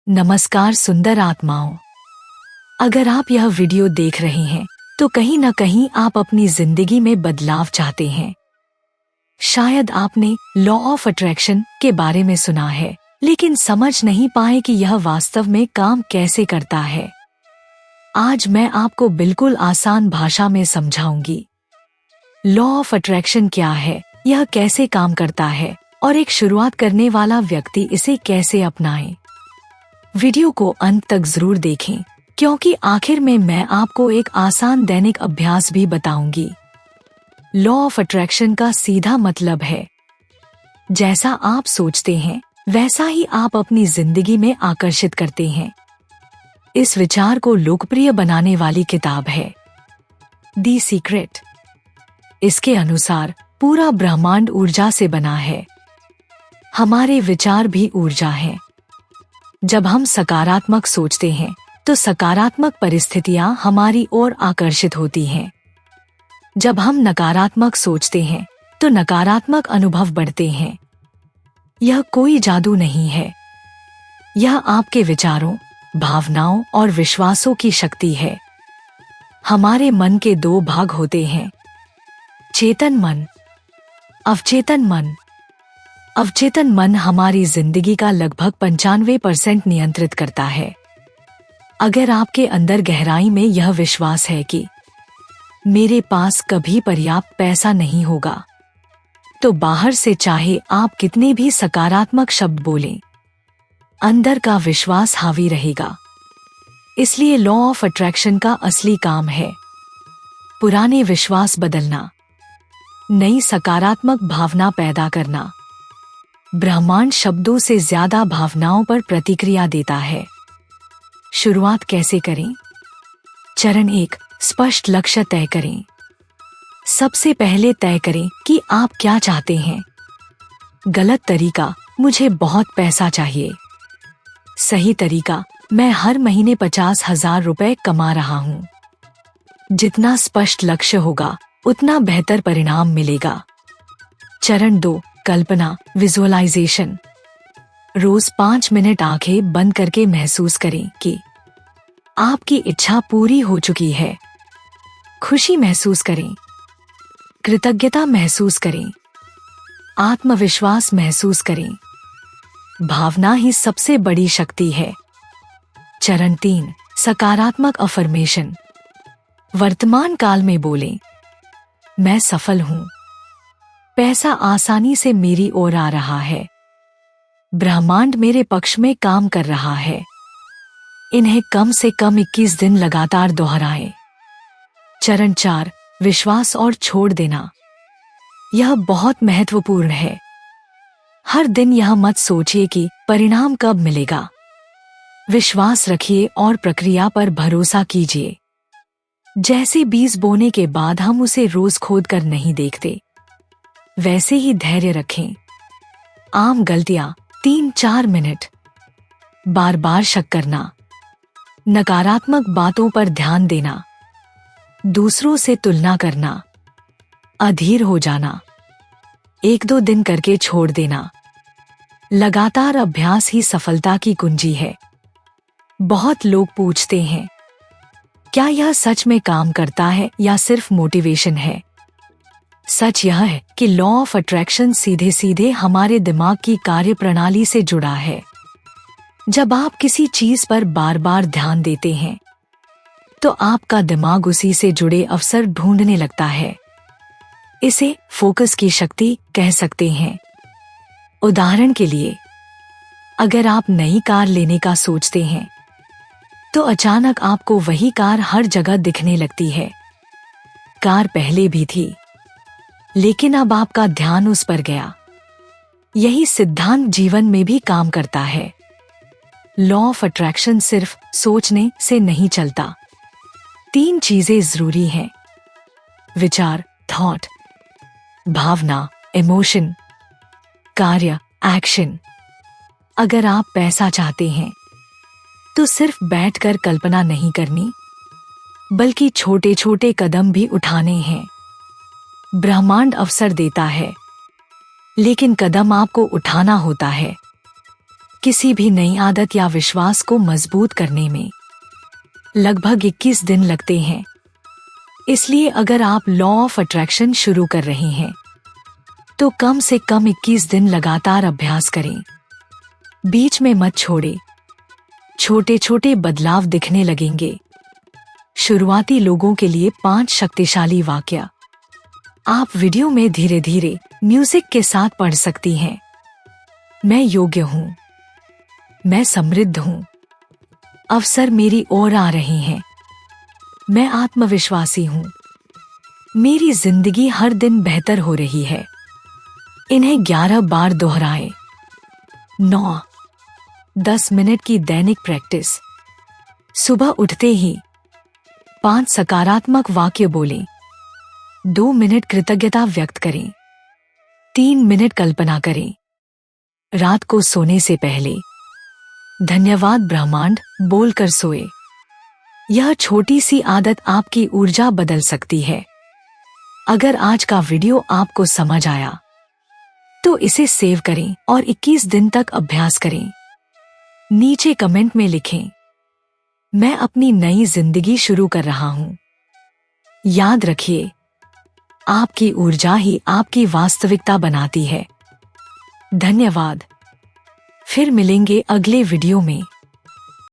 नमस्कार सुंदर आत्माओं। अगर आप यह वीडियो देख रहे हैं तो कहीं न कहीं आप अपनी जिंदगी में बदलाव चाहते हैं। शायद आपने लॉ ऑफ अट्रैक्शन के बारे में सुना है, लेकिन समझ नहीं पाए कि यह वास्तव में काम कैसे करता है। आज मैं आपको बिल्कुल आसान भाषा में समझाऊंगी। लॉ ऑफ अट्रैक्शन क्या है, यह कैसे काम करता है और एक शुरुआत करने वाला व्यक्ति इसे कैसे अपनाए। वीडियो को अंत तक जरूर देखें, क्योंकि आखिर में मैं आपको एक आसान दैनिक अभ्यास भी बताऊंगी। लॉ ऑफ अट्रैक्शन का सीधा मतलब है, जैसा आप सोचते हैं वैसा ही आप अपनी जिंदगी में आकर्षित करते हैं। इस विचार को लोकप्रिय बनाने वाली किताब है द सीक्रेट। इसके अनुसार पूरा ब्रह्मांड ऊर्जा से बना है। हमारे विचार भी ऊर्जा हैं। जब हम सकारात्मक सोचते हैं तो सकारात्मक परिस्थितियां हमारी ओर आकर्षित होती हैं। जब हम नकारात्मक सोचते हैं तो नकारात्मक अनुभव बढ़ते हैं। यह कोई जादू नहीं है, यह आपके विचारों, भावनाओं और विश्वासों की शक्ति है। हमारे मन के दो भाग होते हैं, चेतन मन, अवचेतन मन। अवचेतन मन हमारी जिंदगी का लगभग 95% नियंत्रित करता है। अगर आपके अंदर गहराई में यह विश्वास है कि मेरे पास कभी पर्याप्त पैसा नहीं होगा, तो बाहर से चाहे आप कितने भी सकारात्मक शब्द बोलें, अंदर का विश्वास हावी रहेगा। इसलिए लॉ ऑफ अट्रैक्शन का असली काम है पुराने विश्वास बदलना, नई सकारात्मक भावना पैदा करना। ब्रह्मांड शब्दों से ज्यादा भावनाओं पर प्रतिक्रिया देता है। शुरुआत कैसे करें? चरण 1, स्पष्ट लक्ष्य तय करें। सबसे पहले तय करें कि आप क्या चाहते हैं। गलत तरीका, मुझे बहुत पैसा चाहिए। सही तरीका, मैं हर महीने 50,000 रुपए कमा रहा हूँ। जितना स्पष्ट लक्ष्य होगा उतना बेहतर परिणाम मिलेगा। चरण 2, कल्पना, विजुअलाइजेशन। रोज 5 मिनट आंखें बंद करके महसूस करें कि आपकी इच्छा पूरी हो चुकी है। खुशी महसूस करें, कृतज्ञता महसूस करें, आत्मविश्वास महसूस करें। भावना ही सबसे बड़ी शक्ति है। चरण 3, सकारात्मक अफर्मेशन। वर्तमान काल में बोलें, मैं सफल हूँ, पैसा आसानी से मेरी ओर आ रहा है, ब्रह्मांड मेरे पक्ष में काम कर रहा है। इन्हें कम से कम 21 दिन लगातार दोहराएं। चरण 4, विश्वास और छोड़ देना। यह बहुत महत्वपूर्ण है। हर दिन यह मत सोचिए कि परिणाम कब मिलेगा। विश्वास रखिए और प्रक्रिया पर भरोसा कीजिए। जैसे बीज बोने के बाद हम उसे रोज खोद कर नहीं देखते, वैसे ही धैर्य रखें। आम गलतियां, 3-4 मिनट, बार बार शक करना, नकारात्मक बातों पर ध्यान देना, दूसरों से तुलना करना, अधीर हो जाना, 1-2 दिन करके छोड़ देना। लगातार अभ्यास ही सफलता की कुंजी है। बहुत लोग पूछते हैं, क्या यह सच में काम करता है या सिर्फ मोटिवेशन है? सच यह है कि लॉ ऑफ अट्रैक्शन सीधे सीधे हमारे दिमाग की कार्यप्रणाली से जुड़ा है। जब आप किसी चीज पर बार बार ध्यान देते हैं तो आपका दिमाग उसी से जुड़े अवसर ढूंढने लगता है। इसे फोकस की शक्ति कह सकते हैं। उदाहरण के लिए, अगर आप नई कार लेने का सोचते हैं तो अचानक आपको वही कार हर जगह दिखने लगती है। कार पहले भी थी, लेकिन अब आपका ध्यान उस पर गया। यही सिद्धांत जीवन में भी काम करता है। लॉ ऑफ अट्रैक्शन सिर्फ सोचने से नहीं चलता। 3 चीजें जरूरी हैं, विचार, थॉट, भावना, इमोशन, कार्य, एक्शन। अगर आप पैसा चाहते हैं तो सिर्फ बैठकर कल्पना नहीं करनी, बल्कि छोटे छोटे कदम भी उठाने हैं। ब्रह्मांड अवसर देता है, लेकिन कदम आपको उठाना होता है। किसी भी नई आदत या विश्वास को मजबूत करने में लगभग 21 दिन लगते हैं। इसलिए अगर आप लॉ ऑफ अट्रैक्शन शुरू कर रहे हैं तो कम से कम 21 दिन लगातार अभ्यास करें। बीच में मत छोड़े। छोटे छोटे बदलाव दिखने लगेंगे। शुरुआती लोगों के लिए 5 शक्तिशाली वाक्य आप वीडियो में धीरे धीरे म्यूजिक के साथ पढ़ सकती हैं। मैं योग्य हूँ। मैं समृद्ध हूँ। अवसर मेरी ओर आ रहे हैं। मैं आत्मविश्वासी हूँ। मेरी जिंदगी हर दिन बेहतर हो रही है। इन्हें 11 बार दोहराएं। 9-10 मिनट की दैनिक प्रैक्टिस। सुबह उठते ही 5 सकारात्मक वाक्य बोलें। 2 मिनट कृतज्ञता व्यक्त करें। 3 मिनट कल्पना करें। रात को सोने से पहले धन्यवाद ब्रह्मांड बोलकर सोए। यह छोटी सी आदत आपकी ऊर्जा बदल सकती है। अगर आज का वीडियो आपको समझ आया तो इसे सेव करें और 21 दिन तक अभ्यास करें। नीचे कमेंट में लिखें, मैं अपनी नई जिंदगी शुरू कर रहा हूं। याद रखिए, आपकी ऊर्जा ही आपकी वास्तविकता बनाती है। धन्यवाद। फिर मिलेंगे अगले वीडियो में।